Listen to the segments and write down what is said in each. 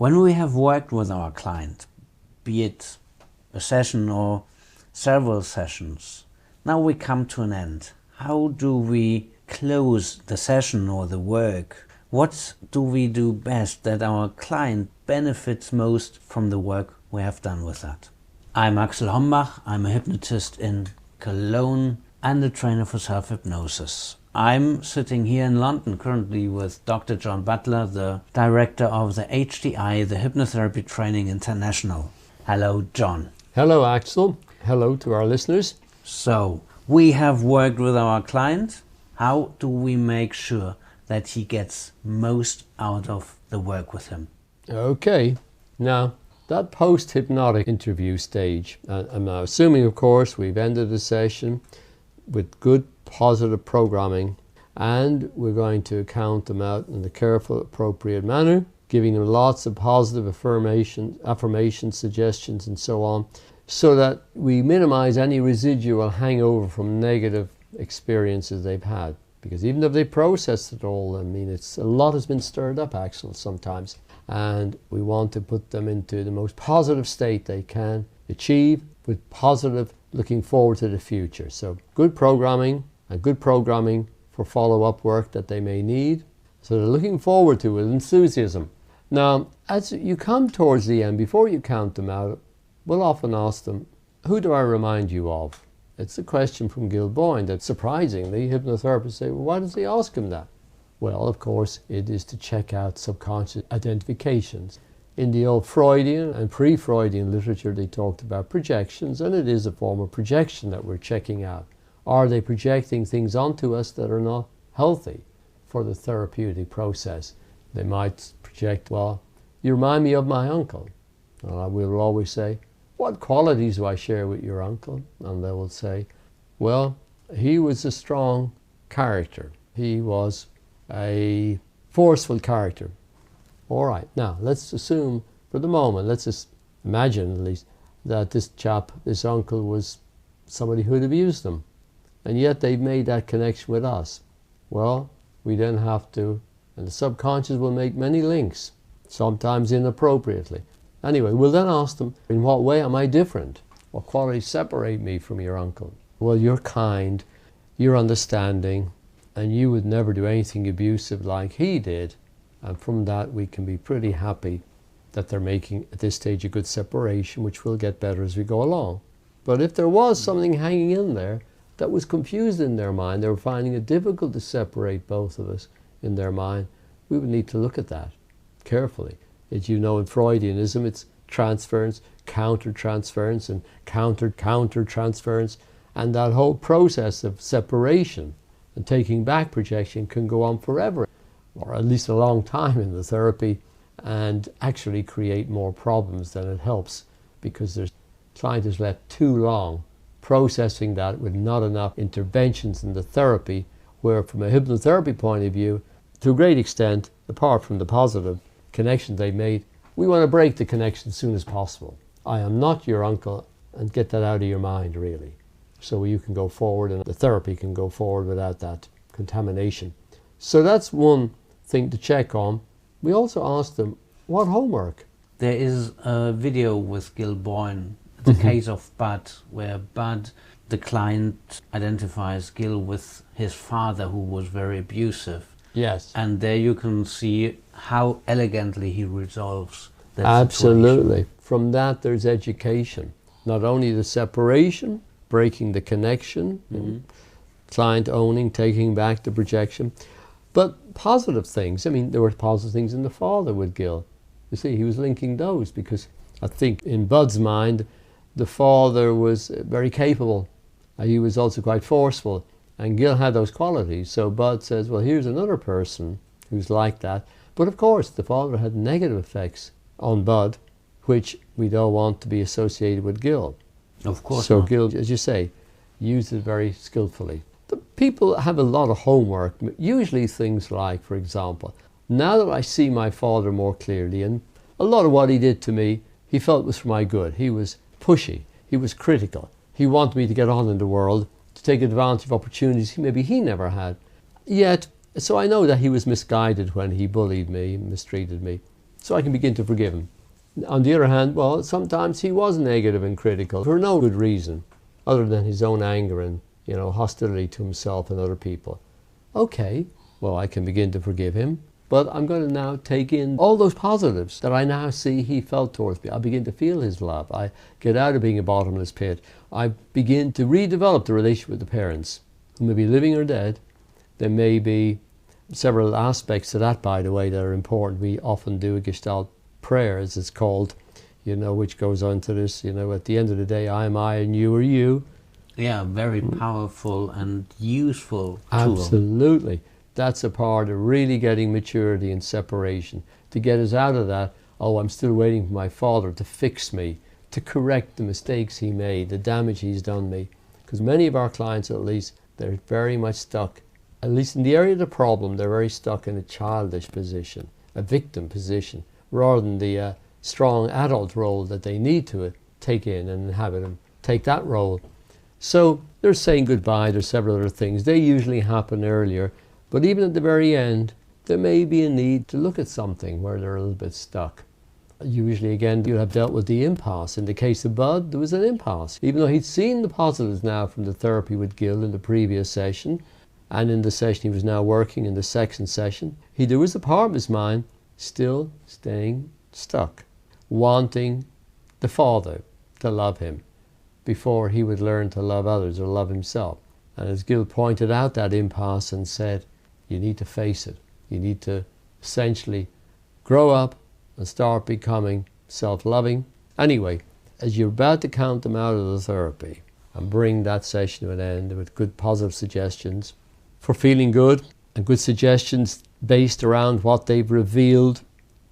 When we have worked with our client, be it a session or several sessions, now we come to an end. How do we close the session or the work? What do we do best that our client benefits most from the work we have done with that? I'm Axel Hombach. I'm a hypnotist in Cologne and a trainer for self-hypnosis. I'm sitting here in London currently with Dr. John Butler, the director of the HTI, the Hypnotherapy Training International. Hello, John. Hello, Axel. Hello to our listeners. So, we have worked with our client. How do we make sure that he gets most out of the work with him? Okay. Now, that post-hypnotic interview stage, I'm now assuming, of course, we've ended the session with good positive programming, and we're going to count them out in the careful, appropriate manner, giving them lots of positive affirmations, suggestions, and so on, so that we minimize any residual hangover from negative experiences they've had. Because even if they processed it all, I mean, a lot has been stirred up, Axel, sometimes, and we want to put them into the most positive state they can achieve, with positive looking forward to the future. So good programming, and good programming for follow-up work that they may need. So they're looking forward to it with enthusiasm. Now, as you come towards the end, before you count them out, we'll often ask them, who do I remind you of? It's a question from Gil Boyne that surprisingly hypnotherapists say, well, why does he ask him that? Well, of course, it is to check out subconscious identifications. In the old Freudian and pre-Freudian literature, they talked about projections, and it is a form of projection that we're checking out. Are they projecting things onto us that are not healthy for the therapeutic process? They might project, well, you remind me of my uncle. And I will always say, what qualities do I share with your uncle? And they will say, well, he was a strong character. He was a forceful character. All right, now let's assume for the moment, let's just imagine at least, that this chap, this uncle, was somebody who had abused them. And yet they've made that connection with us. Well, we then have to, and the subconscious will make many links, sometimes inappropriately. Anyway, we'll then ask them, in what way am I different? What qualities separate me from your uncle? Well, you're kind, you're understanding, and you would never do anything abusive like he did. And from that, we can be pretty happy that they're making, at this stage, a good separation, which will get better as we go along. But if there was something hanging in there that was confused in their mind, they were finding it difficult to separate both of us in their mind, we would need to look at that carefully. As you know, in Freudianism, it's transference, counter-transference, and counter-transference, and that whole process of separation and taking back projection can go on forever, or at least a long time in the therapy, and actually create more problems than it helps, because there's client is left too long processing that with not enough interventions in the therapy, where from a hypnotherapy point of view, to a great extent, apart from the positive connection they made, we want to break the connection as soon as possible. I am not your uncle, and get that out of your mind, really. So you can go forward, and the therapy can go forward without that contamination. So that's one thing to check on. We also asked them, what homework? There is a video with Gil Boyne, the case of Bud, where Bud, the client, identifies Gil with his father, who was very abusive. Yes. And there you can see how elegantly he resolves that Absolutely. situation. From that, there's education. Not only the separation, breaking the connection, client owning, taking back the projection, but positive things. I mean, there were positive things in the father with Gil. You see, he was linking those, because I think in Bud's mind, the father was very capable. He was also quite forceful, and Gil had those qualities. So Bud says, well, here's another person who's like that. But of course, the father had negative effects on Bud, which we don't want to be associated with Gil. Of course. So not. Gil, as you say, used it very skillfully. The people have a lot of homework, usually things like, for example, now that I see my father more clearly, and a lot of what he did to me, he felt was for my good. He was pushy, he was critical, he wanted me to get on in the world, to take advantage of opportunities maybe he never had. Yet, so I know that he was misguided when he bullied me, mistreated me. So I can begin to forgive him. On the other hand, well, sometimes he was negative and critical for no good reason other than his own anger and, hostility to himself and other people. Okay, well, I can begin to forgive him, but I'm going to now take in all those positives that I now see he felt towards me. I begin to feel his love. I get out of being a bottomless pit. I begin to redevelop the relationship with the parents, who may be living or dead. There may be several aspects to that, by the way, that are important. We often do a Gestalt Prayers, it's called, which goes on to this, at the end of the day, I am I and you are you. Yeah, very powerful and useful tool. Absolutely. That's a part of really getting maturity and separation. To get us out of that, oh, I'm still waiting for my father to fix me, to correct the mistakes he made, the damage he's done me. Because many of our clients, at least, they're very much stuck, at least in the area of the problem, they're very stuck in a childish position, a victim position, rather than the strong adult role that they need to take in and inhabit and take that role. So they're saying goodbye. There's several other things. They usually happen earlier, but even at the very end, there may be a need to look at something where they're a little bit stuck. Usually, again, you'll have dealt with the impasse. In the case of Bud, there was an impasse. Even though he'd seen the positives now from the therapy with Gil in the previous session, and in the session he was now working in the second session, there was a part of his mind still staying stuck, wanting the father to love him before he would learn to love others or love himself. And as Gil pointed out that impasse and said, you need to face it. You need to essentially grow up and start becoming self-loving. Anyway, as you're about to count them out of the therapy and bring that session to an end with good positive suggestions for feeling good and good suggestions based around what they've revealed,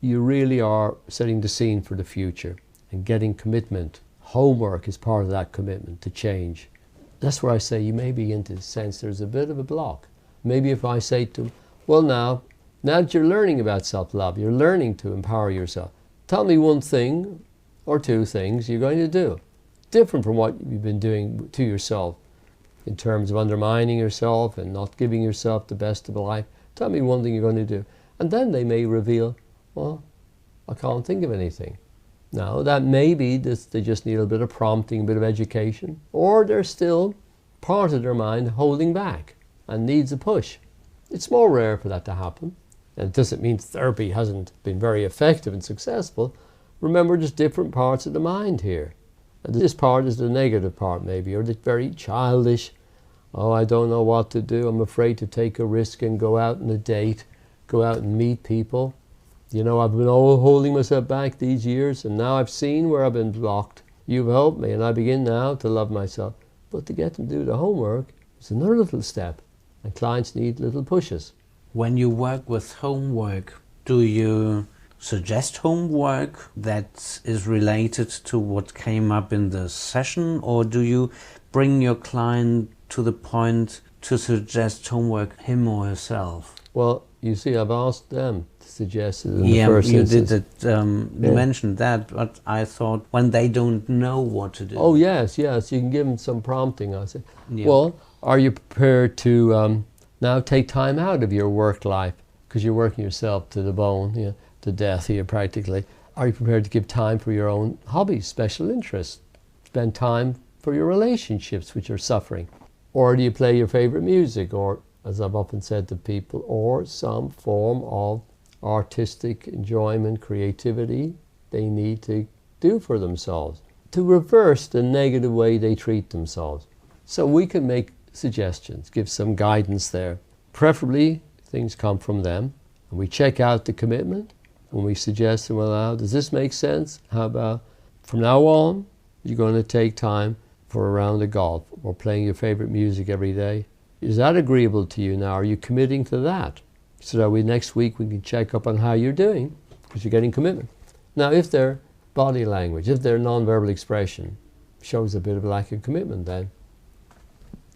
you really are setting the scene for the future and getting commitment. Homework is part of that commitment to change. That's where I say you may begin to sense there's a bit of a block. Maybe if I say to them, well, now that you're learning about self-love, you're learning to empower yourself, tell me one thing or two things you're going to do different from what you've been doing to yourself in terms of undermining yourself and not giving yourself the best of life. Tell me one thing you're going to do. And then they may reveal, well, I can't think of anything. Now, that may be that they just need a bit of prompting, a bit of education, or they're still part of their mind holding back and needs a push. It's more rare for that to happen. And it doesn't mean therapy hasn't been very effective and successful. Remember, there's different parts of the mind here. And this part is the negative part maybe, or the very childish, oh, I don't know what to do, I'm afraid to take a risk and go out on a date, go out and meet people. I've been holding myself back these years, and now I've seen where I've been blocked. You've helped me, and I begin now to love myself. But to get them to do the homework is another little step, and clients need little pushes. When you work with homework, do you suggest homework that is related to what came up in the session, or do you bring your client to the point to suggest homework him or herself? Well, you see, I've asked them to suggest it in the first instance. You mentioned that, but I thought when they don't know what to do. Oh, yes, you can give them some prompting. I say, well, are you prepared to now take time out of your work life? Because you're working yourself to the bone, to death here practically. Are you prepared to give time for your own hobbies, special interests? Spend time for your relationships which are suffering? Or do you play your favorite music, or, as I've often said to people, or some form of artistic enjoyment, creativity they need to do for themselves to reverse the negative way they treat themselves. So we can make suggestions, give some guidance there. Preferably things come from them, and we check out the commitment when we suggest them, well, now, does this make sense? How about from now on you're going to take time for a round of golf or playing your favorite music every day? Is that agreeable to you now? Are you committing to that? So that next week we can check up on how you're doing, because you're getting commitment. Now, if their body language, if their non-verbal expression shows a bit of a lack of commitment, then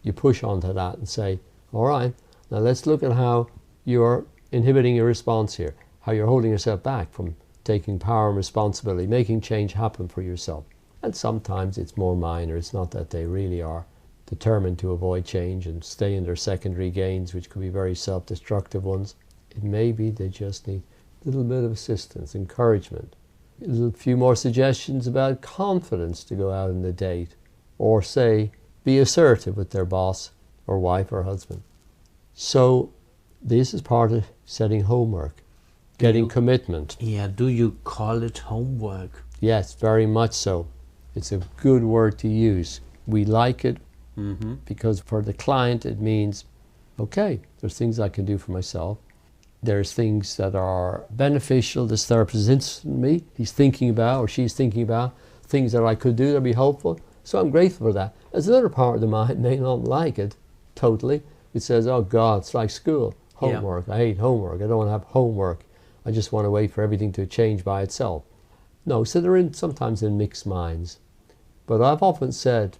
you push onto that and say, all right, now let's look at how you're inhibiting your response here, how you're holding yourself back from taking power and responsibility, making change happen for yourself. And sometimes it's more minor. It's not that they really are determined to avoid change and stay in their secondary gains, which could be very self-destructive ones. It may be they just need a little bit of assistance, encouragement, a few more suggestions about confidence to go out on a date, or say, be assertive with their boss or wife or husband. So this is part of setting homework, getting commitment. Yeah, do you call it homework? Yes, very much so. It's a good word to use. We like it because for the client it means, okay, there's things I can do for myself. There's things that are beneficial. This therapist is interested in me. He's thinking about, or she's thinking about, things that I could do that would be helpful. So I'm grateful for that. There's another part of the mind may not like it totally. It says, oh God, it's like school. Homework. Yeah. I hate homework. I don't want to have homework. I just want to wait for everything to change by itself. No, so they're sometimes in mixed minds. But I've often said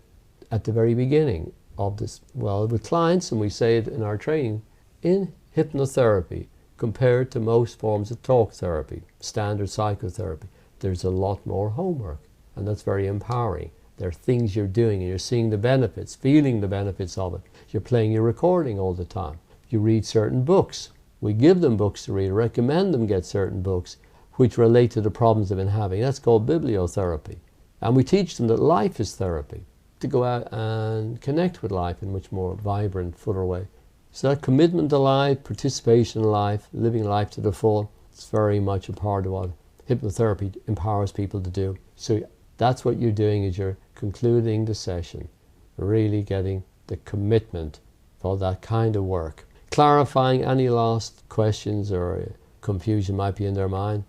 at the very beginning of this, well, with clients, and we say it in our training, in hypnotherapy, compared to most forms of talk therapy, standard psychotherapy, there's a lot more homework. And that's very empowering. There are things you're doing and you're seeing the benefits, feeling the benefits of it. You're playing your recording all the time. You read certain books. We give them books to read, recommend them get certain books which relate to the problems they've been having. That's called bibliotherapy. And we teach them that life is therapy, to go out and connect with life in a much more vibrant, fuller way. So that commitment to life, participation in life, living life to the full, it's very much a part of what hypnotherapy empowers people to do. So that's what you're doing, is you're concluding the session, really getting the commitment for that kind of work. Clarifying any lost questions or confusion might be in their mind.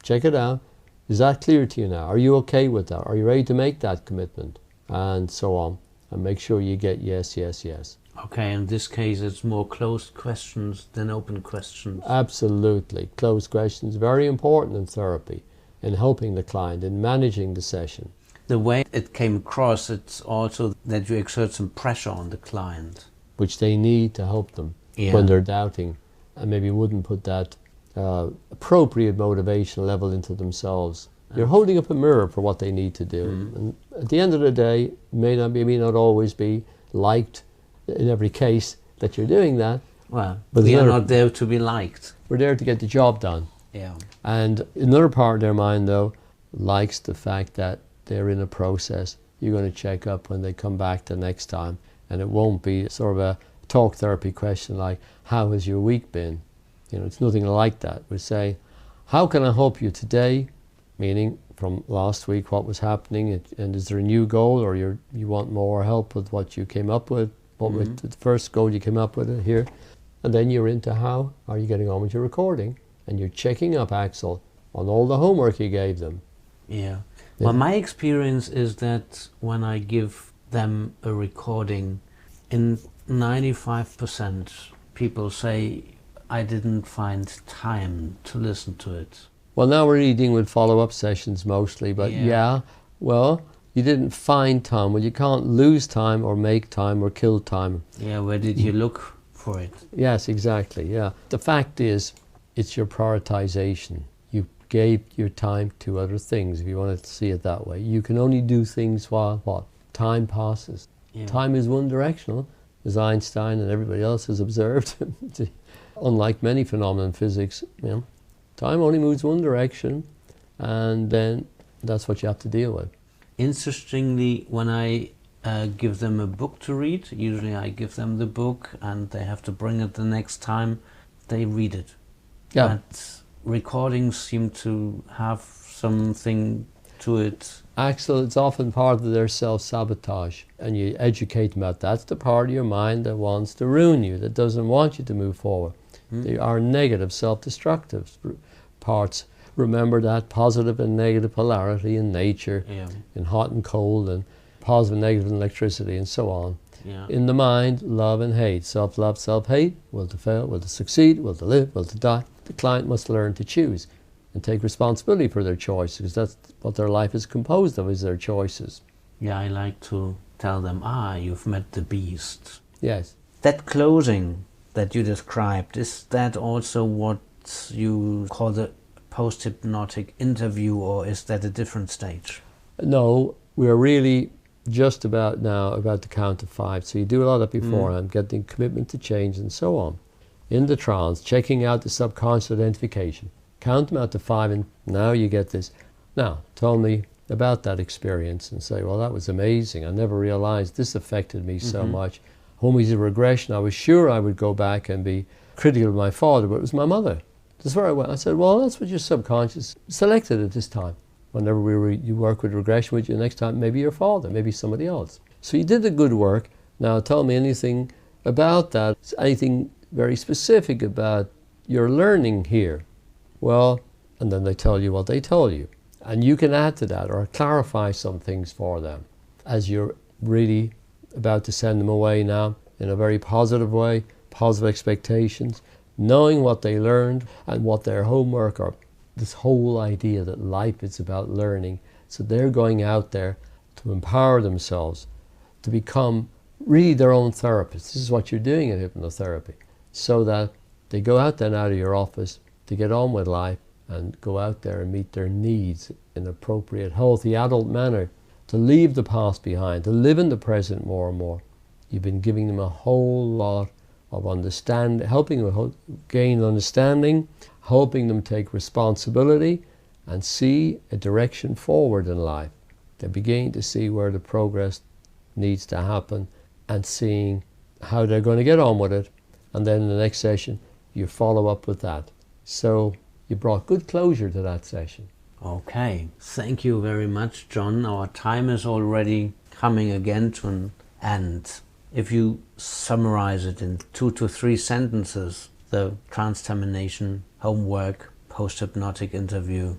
Check it out. Is that clear to you now? Are you okay with that? Are you ready to make that commitment? And so on. And make sure you get yes, yes, yes. Okay, in this case it's more closed questions than open questions. Absolutely. Closed questions, very important in therapy, in helping the client, in managing the session. The way it came across, it's also that you exert some pressure on the client. Which they need to help them when they're doubting, and maybe wouldn't put that appropriate motivation level into themselves. You're holding up a mirror for what they need to do. And at the end of the day, it may not always be liked in every case that you're doing that. Well, but we are not there to be liked. We're there to get the job done. Yeah. And another part of their mind, though, likes the fact that they're in a process. You're going to check up when they come back the next time, and it won't be sort of a talk therapy question like, how has your week been? You know, it's nothing like that. We say, how can I help you today? Meaning, from last week, what was happening, and is there a new goal, or you want more help with what you came up with? What was the first goal you came up with here? And then you're into how are you getting on with your recording? And you're checking up, Axel, on all the homework you gave them. Yeah. Well, my experience is that when I give them a recording, in 95% people say, I didn't find time to listen to it. Well, now we're really dealing with follow-up sessions mostly, but well, you didn't find time. Well, you can't lose time or make time or kill time. Yeah, where did you look for it? Yes, exactly, yeah. The fact is, it's your prioritization. You gave your time to other things, if you want to see it that way. You can only do things while what? Time passes. Yeah. Time is one directional, as Einstein and everybody else has observed. Unlike many phenomena in physics, you know, time only moves one direction, and then that's what you have to deal with. Interestingly, when I give them a book to read, usually I give them the book and they have to bring it the next time, they read it. Yeah. But recordings seem to have something to it. Axel, it's often part of their self-sabotage, and you educate them about that. That's the part of your mind that wants to ruin you, that doesn't want you to move forward. They are negative, self-destructive parts. Remember that positive and negative polarity in nature, in hot and cold, and positive and negative in electricity, and so on. Yeah. In the mind, love and hate, self-love, self-hate, will to fail, will to succeed, will to live, will to die. The client must learn to choose and take responsibility for their choices, because that's what their life is composed of, is their choices. Yeah, I like to tell them, you've met the beast. Yes. That closing that you described, is that also what you call the post-hypnotic interview, or is that a different stage? No, we're really just about now about to count to 5. So you do a lot of that beforehand, getting commitment to change and so on. In the trance, checking out the subconscious identification. count them out to 5, and now you get this. Now, tell me about that experience and say, well, that was amazing. I never realized this affected me so much. Homie's a regression. I was sure I would go back and be critical of my father, but it was my mother. That's where I went. I said, well, that's what your subconscious selected at this time. Whenever you work with regression with you, next time, maybe your father, maybe somebody else. So you did the good work. Now tell me anything about that, anything very specific about your learning here. Well, and then they tell you what they told you. And you can add to that or clarify some things for them as you're really about to send them away now in a very positive way, positive expectations, knowing what they learned and what their homework or this whole idea that life is about learning. So they're going out there to empower themselves, to become really their own therapists. This is what you're doing in hypnotherapy, so that they go out then out of your office to get on with life and go out there and meet their needs in an appropriate, healthy, adult manner, to leave the past behind, to live in the present more and more. You've been giving them a whole lot of understanding, helping them gain understanding, helping them take responsibility and see a direction forward in life. They're beginning to see where the progress needs to happen and seeing how they're going to get on with it. And then in the next session, you follow up with that. So you brought good closure to that session. Okay, thank you very much, John. Our time is already coming again to an end. If you summarize it in 2 to 3 sentences, the trans-termination, homework, post-hypnotic interview.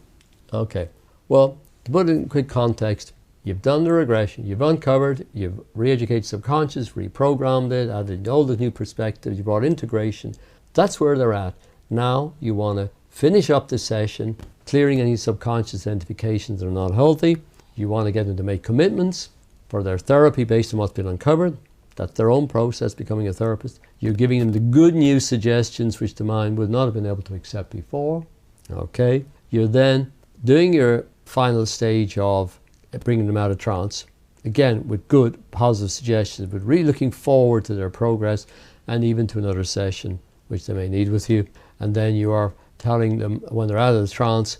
Okay, well, to put it in quick context, you've done the regression, you've uncovered, you've re-educated subconscious, reprogrammed it, added all the new perspectives, you brought integration. That's where they're at. Now you want to finish up the session, clearing any subconscious identifications that are not healthy. You want to get them to make commitments for their therapy based on what's been uncovered. That's their own process, becoming a therapist. You're giving them the good news suggestions which the mind would not have been able to accept before. Okay. You're then doing your final stage of bringing them out of trance, again with good positive suggestions, but really looking forward to their progress and even to another session which they may need with you. And then you are telling them when they're out of the trance,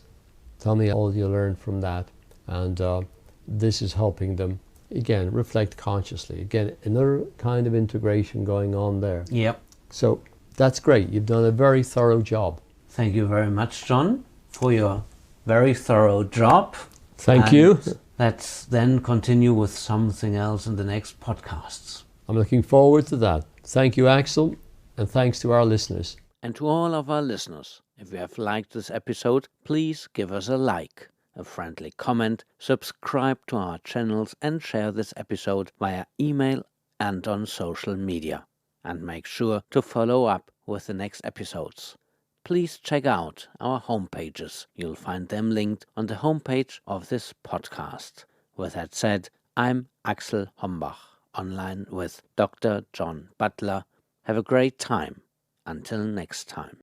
tell me all you learned from that. And this is helping them, again, reflect consciously. Again, another kind of integration going on there. Yep. So that's great. You've done a very thorough job. Thank you very much, John, for your very thorough job. Thank you. Let's then continue with something else in the next podcasts. I'm looking forward to that. Thank you, Axel, and thanks to our listeners. And to all of our listeners, if you have liked this episode, please give us a like, a friendly comment, subscribe to our channels and share this episode via email and on social media. And make sure to follow up with the next episodes. Please check out our homepages. You'll find them linked on the homepage of this podcast. With that said, I'm Axel Hombach, online with Dr. John Butler. Have a great time. Until next time.